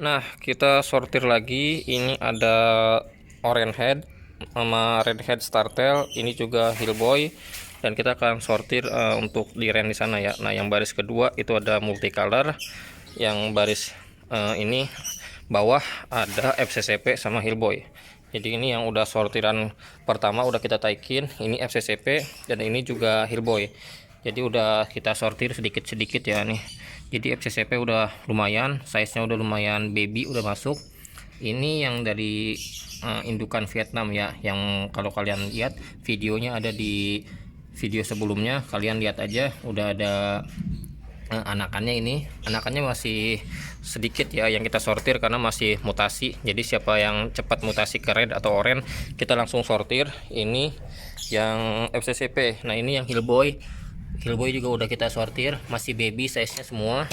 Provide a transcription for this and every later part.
Nah, kita sortir lagi. Ini ada orange head sama red head startel. Ini juga hillboy. Dan kita akan sortir untuk di ren di sana ya. Nah, yang baris kedua itu ada multicolor. Yang baris ini bawah ada FCCP sama hillboy. Jadi ini yang udah sortiran pertama udah kita taikin. Ini FCCP dan ini juga hillboy. Jadi udah kita sortir sedikit-sedikit ya nih. Jadi FCCP udah lumayan, size-nya udah lumayan baby, udah masuk. Ini yang dari indukan Vietnam ya, yang kalau kalian lihat videonya ada di video sebelumnya, kalian lihat aja udah ada anakannya. Ini anakannya masih sedikit ya yang kita sortir karena masih mutasi. Jadi siapa yang cepat mutasi ke red atau orange kita langsung sortir. Ini yang FCCP. Nah, ini yang hillboy. Hillboy juga udah kita sortir, masih baby size nya semua.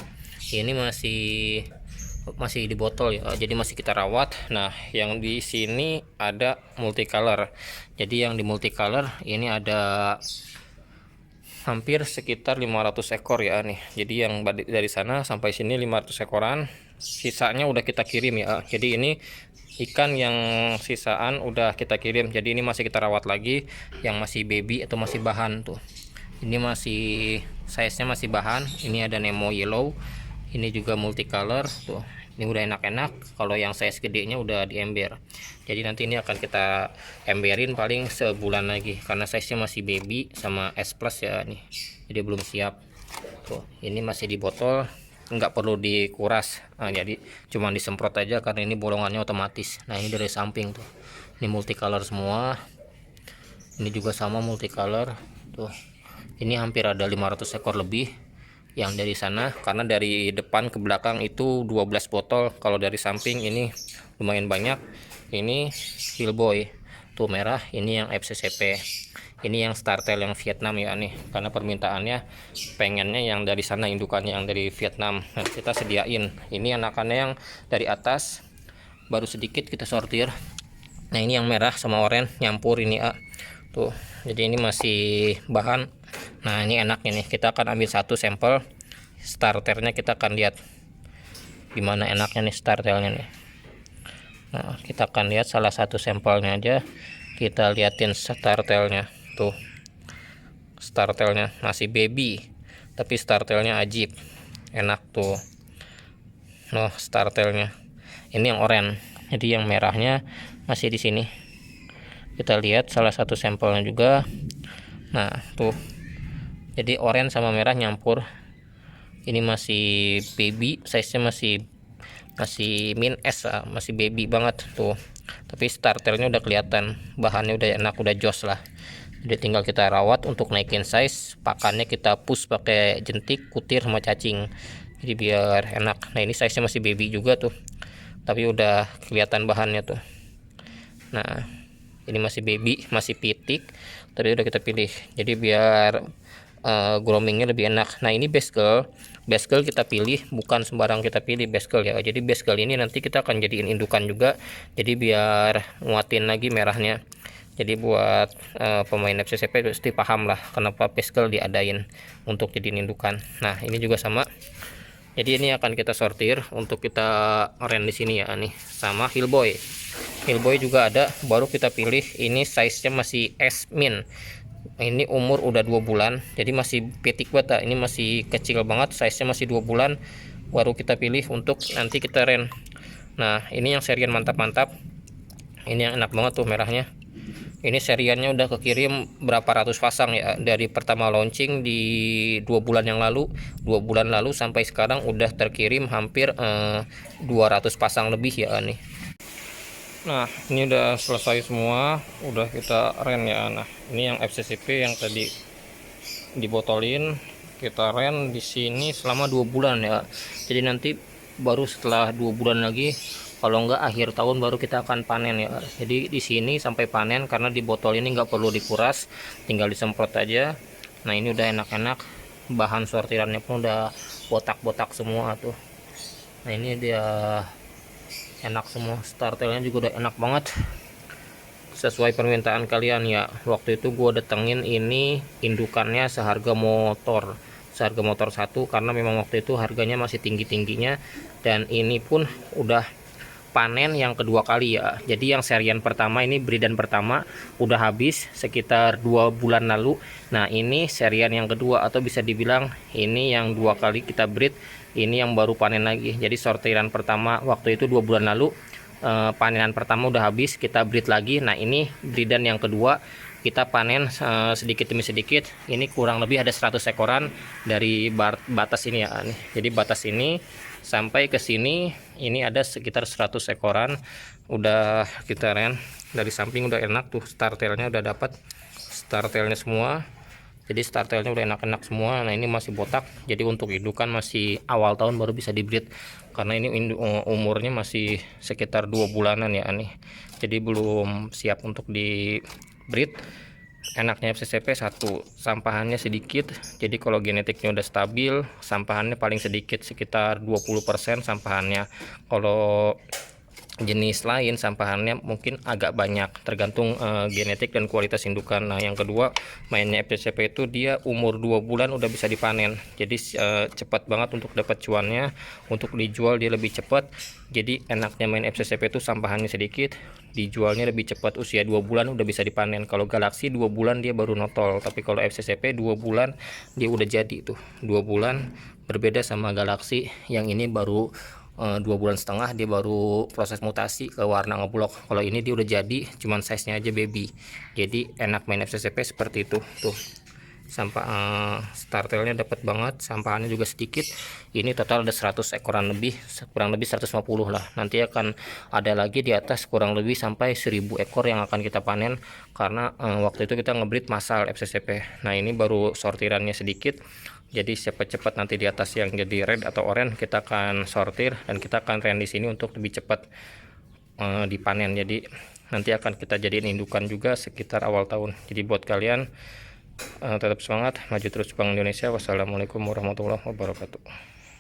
Ini masih di botol ya, jadi masih kita rawat. Nah, yang di sini ada multicolor. Jadi yang di multicolor ini ada hampir sekitar 500 ekor ya nih. Jadi yang dari sana sampai sini 500 ekoran. Sisanya udah kita kirim ya. Jadi ini ikan yang sisaan udah kita kirim. Jadi ini masih kita rawat lagi, yang masih baby atau masih bahan tuh. Ini masih size nya masih bahan. Ini ada Nemo yellow, ini juga multicolor tuh. Ini udah enak-enak. Kalau yang size gedenya udah di ember. Jadi nanti ini akan kita emberin paling sebulan lagi karena size nya masih baby sama S plus ya nih. Jadi belum siap tuh. Ini masih di botol, nggak perlu dikuras. Nah, jadi cuma disemprot aja karena ini bolongannya otomatis. Nah, ini dari samping tuh, ini multicolor semua. Ini juga sama multicolor tuh. Ini hampir ada 500 ekor lebih yang dari sana, karena dari depan ke belakang itu 12 botol. Kalau dari samping ini lumayan banyak. Ini hillboy tuh merah, ini yang FCCP, ini yang startel yang Vietnam ya nih, karena permintaannya pengennya yang dari sana, indukannya yang dari Vietnam. Nah, kita sediain. Ini anakannya yang dari atas baru sedikit kita sortir. Nah, ini yang merah sama oranye nyampur ini tuh. Jadi ini masih bahan. Nah, ini enaknya nih, kita akan ambil satu sampel starternya, kita akan lihat gimana enaknya nih starternya nih. Nah, kita akan lihat salah satu sampelnya aja, kita liatin starternya tuh. Starternya masih baby tapi starternya ajib, enak tuh. Nah, starternya ini yang oranye, jadi yang merahnya masih di sini. Kita lihat salah satu sampelnya juga. Nah, tuh. Jadi oranye sama merah nyampur. Ini masih baby, size-nya masih min S, masih baby banget tuh. Tapi starternya udah kelihatan, bahannya udah enak, udah jos lah. Jadi tinggal kita rawat untuk naikin size. Pakannya kita push pakai jentik, kutir sama cacing. Jadi biar enak. Nah, ini size-nya masih baby juga tuh. Tapi udah kelihatan bahannya tuh. Nah, ini masih baby, masih pitik, tadi udah kita pilih. Jadi biar groomingnya lebih enak. Nah, ini baskel kita pilih, bukan sembarang kita pilih baskel ya. Jadi baskel ini nanti kita akan jadiin indukan juga. Jadi biar nguatin lagi merahnya. Jadi buat pemain FCCP pasti paham lah kenapa baskel diadain untuk jadiin indukan. Nah, ini juga sama. Jadi ini akan kita sortir untuk kita ren di sini ya nih, sama hillboy. Hillboy juga ada, baru kita pilih. Ini size-nya masih S min. Ini umur udah 2 bulan, jadi masih pitik banget. Ini masih kecil banget, size-nya masih 2 bulan. Baru kita pilih untuk nanti kita ren. Nah, ini yang serian mantap-mantap. Ini yang enak banget tuh merahnya. Ini seriannya udah kekirim berapa ratus pasang ya, dari pertama launching di 2 bulan yang lalu, 2 bulan lalu sampai sekarang udah terkirim hampir 200 pasang lebih ya nih. Nah, ini udah selesai semua, udah kita ren ya. Nah, ini yang FCCP yang tadi dibotolin, kita ren di sini selama 2 bulan ya. Jadi nanti baru setelah 2 bulan lagi, kalau enggak akhir tahun baru kita akan panen ya. Jadi di sini sampai panen, karena di botol ini nggak perlu dikuras, tinggal disemprot aja. Nah, ini udah enak-enak, bahan sortirannya pun udah botak-botak semua tuh. Nah, ini dia enak semua, startelnya juga udah enak banget sesuai permintaan kalian ya. Waktu itu gue datengin ini indukannya seharga motor, seharga motor satu, karena memang waktu itu harganya masih tinggi-tingginya. Dan ini pun udah panen yang kedua kali ya. Jadi yang serian pertama ini bridan pertama udah habis sekitar 2 bulan lalu. Nah ini serian yang kedua, atau bisa dibilang ini yang 2 kali kita breed, ini yang baru panen lagi. Jadi sortiran pertama waktu itu 2 bulan lalu, panenan pertama udah habis, kita breed lagi. Nah ini bridan yang kedua, kita panen sedikit demi sedikit. Ini kurang lebih ada 100 ekoran dari batas ini ya. Jadi batas ini sampai ke sini ini ada sekitar 100 ekoran. Udah kita ren dari samping, udah enak tuh, startelnya udah dapat startelnya semua. Jadi startelnya udah enak-enak semua. Nah ini masih botak, jadi untuk indukan masih awal tahun baru bisa dibreed, karena ini umurnya masih sekitar 2 bulanan ya nih. Jadi belum siap untuk di breed. Enaknya FCCP satu, sampahannya sedikit. Jadi kalau genetiknya udah stabil, sampahannya paling sedikit, sekitar 20% sampahannya. Kalau jenis lain sampahannya mungkin agak banyak, tergantung genetik dan kualitas indukan. Nah yang kedua, mainnya FCCP itu dia umur 2 bulan udah bisa dipanen. Jadi cepat banget untuk dapat cuannya, untuk dijual dia lebih cepat. Jadi enaknya main FCCP itu sampahannya sedikit, dijualnya lebih cepat. Usia 2 bulan udah bisa dipanen. Kalau Galaxy 2 bulan dia baru notol, tapi kalau FCCP 2 bulan dia udah jadi tuh. 2 bulan berbeda sama Galaxy, yang ini baru 2 bulan setengah dia baru proses mutasi ke warna ngeblok. Kalau ini dia udah jadi, cuman size nya aja baby. Jadi enak main FCCP seperti itu tuh. Sampah startelnya dapat banget, sampahannya juga sedikit. Ini total ada 100 ekoran lebih, kurang lebih 150 lah. Nanti akan ada lagi di atas kurang lebih sampai 1000 ekor yang akan kita panen, karena waktu itu kita ngebreed massal FCCP. Nah ini baru sortirannya sedikit. Jadi cepat-cepat nanti di atas yang jadi red atau orange kita akan sortir, dan kita akan rend di sini untuk lebih cepat dipanen. Jadi nanti akan kita jadiin indukan juga sekitar awal tahun. Jadi buat kalian tetap semangat, maju terus Bank Indonesia. Wassalamualaikum warahmatullahi wabarakatuh.